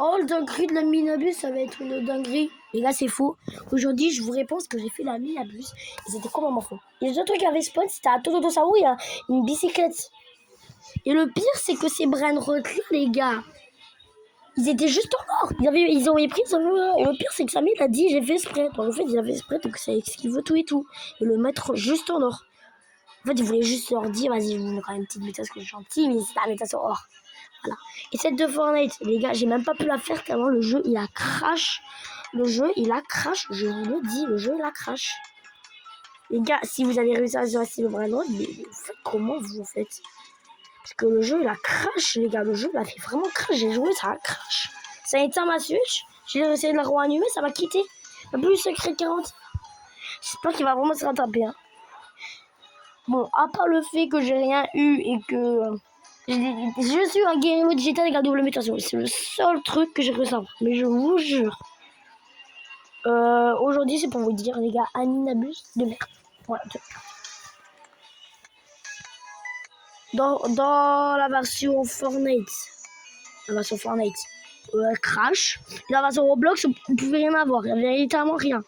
Oh, le dinguerie de la minabus, ça va être une dinguerie. Les gars, c'est faux. Aujourd'hui, je vous réponds que j'ai fait la minabus. Et c'était complètement faux. Et les autres trucs qui avaient spawn, c'était à Tototosawu, il y a une bicyclette. Et le pire, c'est que ces Brainrot, les gars, ils étaient juste en or. Ils ont pris ça. Et le pire, c'est que Samy, il a dit, j'ai fait exprès. Donc, en fait, il a fait exprès, donc c'est ce qu'il veut tout et tout. Et le mettre juste en or. En fait, il voulait juste leur dire, vas-y, je vous mets quand même une petite méthode que je suis gentil, mais c'est la méthode or. Voilà. Et cette de Fortnite, les gars, j'ai même pas pu la faire tellement le jeu, il a crash. Le jeu, il a crash. Je vous le dis, le jeu, il a crash. Les gars, si vous avez réussi à rester le Brainrot, mais vous faites comment vous faites? Parce que le jeu, il a crash, les gars. Le jeu, il a fait vraiment crash. J'ai joué, ça a crash. Ça a éteint ma Switch. J'ai essayé de la réanimer, ça m'a quitté. Il n'y a plus secret 40. J'espère qu'il va vraiment se rattraper. Hein. Bon, à part le fait que j'ai rien eu et que je suis un guerrier digital avec la double mutation. C'est le seul truc que j'ai réussi à avoir. Mais je vous jure. Aujourd'hui, c'est pour vous dire, les gars, un minabus de merde. Voilà. Dans la version Fortnite, crash. La version Roblox, vous pouvez rien avoir. Il n'y avait littéralement rien.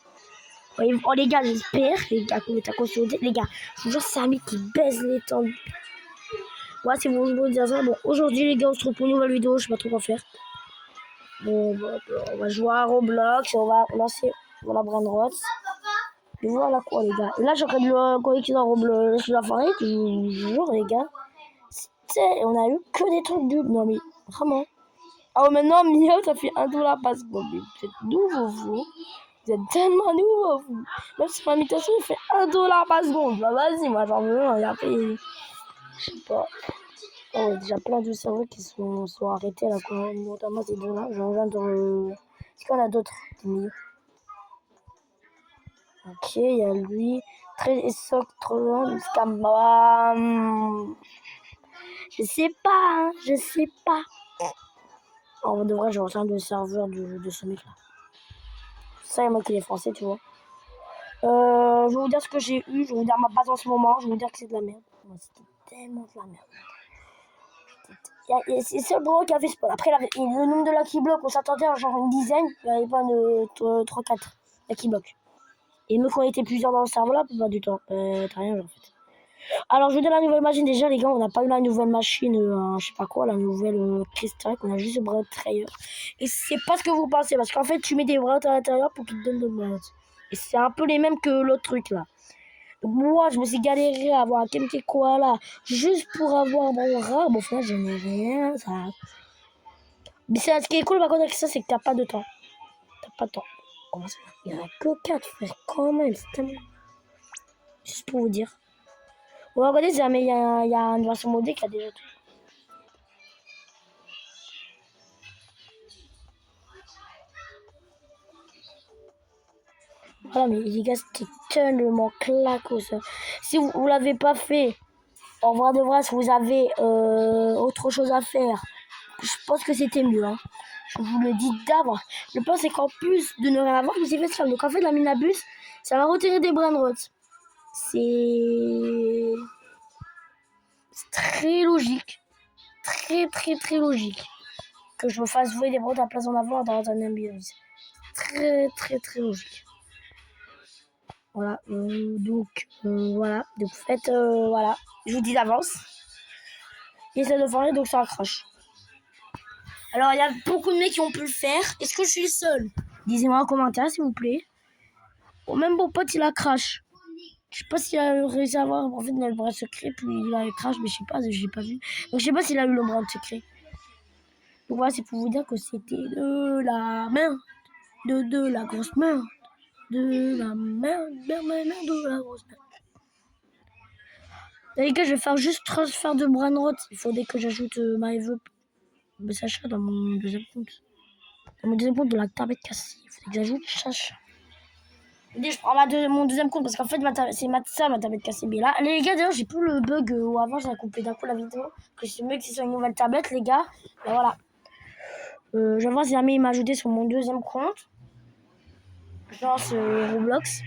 Oh les gars, j'espère, les gars, que vous êtes à consulter. Les gars, je vous jure, c'est Ami qui baise les temps. Ouais, c'est bon, je vous dire ça. Bon, aujourd'hui, les gars, on se retrouve pour une nouvelle vidéo. Je sais pas trop quoi faire. Bon, on va jouer à Roblox. On va lancer la Brainrot. Et voilà quoi, les gars. Et là, j'ai en train de le connecter dans Roblox. La Fortnite, je vous jure, les gars. On a eu que des trucs de. Non, mais vraiment. Ah, maintenant, Mia, ça fait $1 par seconde. Mais vous êtes nouveau, vous. Vous êtes tellement nouveau, vous. Même si ma mutation, il fait $1 par seconde. Bah, vas-y, moi, j'en veux un. Et après, je sais pas. Oh, il y a déjà plein de serveurs qui sont arrêtés là, quoi. Notamment ces deux-là. J'en viens dans. Est-ce qu'on a d'autres milieux? Ok, il y a lui. Très soc, trop long. Je sais pas, hein. Je sais pas. En de vrai, je retiens le serveur de ce mec là. Ça, il y a moi qui est français, tu vois. Je vais vous dire ce que j'ai eu. Je vais vous dire ma base en ce moment. Je vais vous dire que c'est de la merde. Moi, c'était tellement de la merde. C'est le seul bro qui avait spawn. Après, le nombre de Lucky Block, on s'attendait à genre une dizaine. Il n'y avait pas de 3-4 Lucky Block. Et nous, quand on était plusieurs dans le serveur là, pas du temps. T'as rien, en fait. Alors, je vous donne la nouvelle machine. Déjà, les gars, on n'a pas eu la nouvelle machine, je sais pas quoi, la nouvelle cristal. On a juste le bras trailer. Et c'est pas ce que vous pensez. Parce qu'en fait, tu mets des bras à l'intérieur pour qu'ils te donnent le bras. Et c'est un peu les mêmes que l'autre truc là. Donc, moi, je me suis galéré à avoir un Kemke Koala juste pour avoir mon rat. Bon, au final, je n'ai rien. Ça... Mais ce qui est cool, par contre, avec ça, c'est que t'as pas de temps. T'as pas de temps. Comment ça? Il y en a que 4, frère. Quand même, c'est tellement. Juste pour vous dire. Ouais, regardez, jamais il y a une version modée qui a déjà tout. Voilà, mais les gars, c'était tellement claquo ça. Si vous l'avez pas fait, en vrai de vrai, si vous avez autre chose à faire, je pense que c'était mieux. Hein. Je vous le dis d'abord. Le point, c'est qu'en plus de ne rien avoir, vous avez fait ça. Donc en fait, la minabus, ça va retirer des Brainrot. C'est très logique. Très logique. Que je me fasse jouer des Brainrot à place d'en avoir dans un ambiance. Très logique. Voilà, donc voilà, donc faites, voilà, je vous dis d'avance. Et ça devrait donc ça crache. Alors il y a beaucoup de mecs qui ont pu le faire. Est-ce que je suis seul? Dites-moi en commentaire s'il vous plaît. Bon, même mon pote il a crash. Je sais pas s'il a réussi à avoir en fait le bras secret, puis il a crash, mais je sais pas, j'ai pas vu. Donc je sais pas s'il a eu le bras secret. Donc voilà, c'est pour vous dire que c'était de la merde, de la grosse merde, de la merde, de la grosse merde. Les gars, je vais faire juste transfert de Brainrot. Il faudrait que j'ajoute Sacha dans mon deuxième compte. Dans mon deuxième compte de la tablette cassée. Il faudrait que j'ajoute Sacha. Je prends mon deuxième compte parce qu'en fait, c'est ma tablette cassée. Mais là, les gars, d'ailleurs, j'ai plus le bug où avant j'avais coupé d'un coup la vidéo. Que je me que c'est sur une nouvelle tablette, les gars. Ben voilà. Je vais voir si jamais il m'a ajouté sur mon deuxième compte. Je lance Roblox.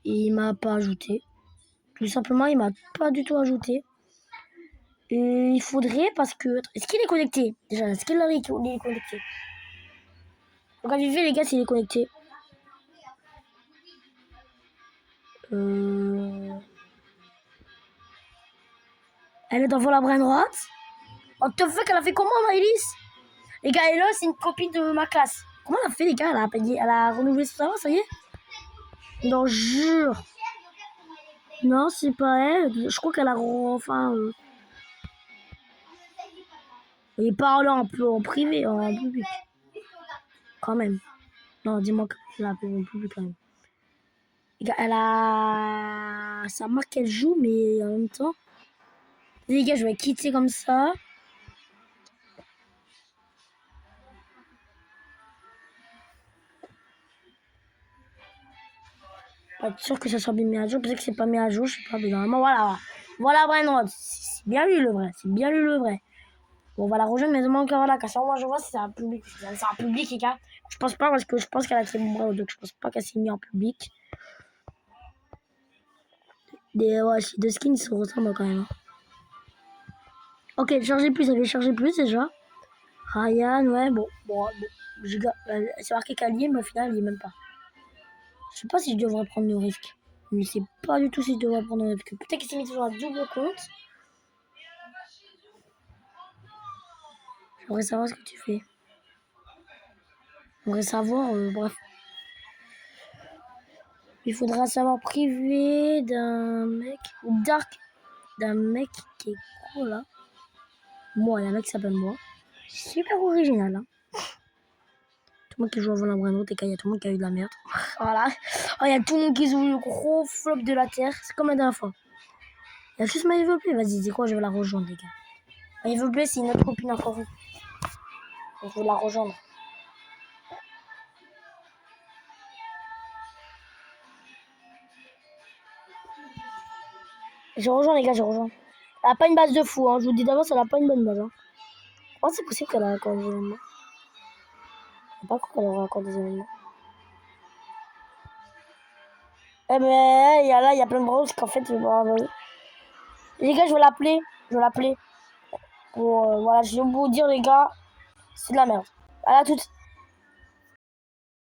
Et il m'a pas ajouté. Tout simplement, il m'a pas du tout ajouté. Et il faudrait parce que... Est-ce qu'il est connecté? Déjà, est-ce qu'il est connecté? Regardez les gars s'il est connecté. Elle est devant la brain droite. What the fuck, elle a fait comment, Maëlys? Les gars, Ella, c'est une copine de ma classe. Comment elle a fait, les gars? Elle a renouvelé son savoir, ça y est? Non, jure. Non, c'est pas elle. Je crois qu'elle a... Enfin... Elle parle un peu en privé, en public. Quand même. Non, dis-moi qu'elle a appelé en public quand même. Les gars, elle a... Ça marque qu'elle joue, mais en même temps... Les gars, je vais quitter comme ça. Pas être sûr que ça soit bien mis à jour. Peut-être que c'est pas mis à jour, je sais pas. Mais normalement, voilà. Voilà, Brian c'est bien lui le vrai. C'est bien lui le vrai. Bon, on va la rejoindre, mais demande voilà. Quand ça, moi, je vois si c'est un public. Si c'est un public, les gars. Je pense pas parce que je pense qu'elle a créé mon bras, donc je pense pas qu'elle s'est mise en public. Ouais, ces deux skins se ressemblent quand même. Ok, charger plus, elle veut charger plus déjà. Ryan, ouais, bon. C'est marqué qu'elle y est, mais au final, elle y est même pas. Je sais pas si je devrais prendre le risque. Je ne sais pas du tout si je devrais prendre le risque. Peut-être qu'il s'est mis toujours à double compte. J'aimerais savoir ce que tu fais. J'aimerais savoir, bref. Il faudra savoir privé d'un mec, ou dark, d'un mec qui est cool là. Moi, il y a un mec qui s'appelle moi. Super original, hein. Tout le monde qui joue avant la Brando, et il y a tout le monde qui a eu de la merde. Voilà. Oh, il y a tout le monde qui joue le gros flop de la terre. C'est comme la dernière fois. Il y a juste ma Evoplay. Vas-y, dis quoi, je vais la rejoindre, les gars. Ma Evoplay, c'est une autre copine encore. Donc, je vais la rejoindre. J'ai rejoint, les gars, j'ai rejoint. Elle a pas une base de fou, hein. Je vous dis d'avance, elle a pas une bonne base. Hein. Comment c'est possible qu'elle a encore des événements? Je sais pas pourquoi elle aura encore des événements. Eh ben, il y a plein de bros qu'en fait, les gars, je vais l'appeler. Je vais l'appeler. Voilà, je vais vous dire, les gars, c'est de la merde. À la toute.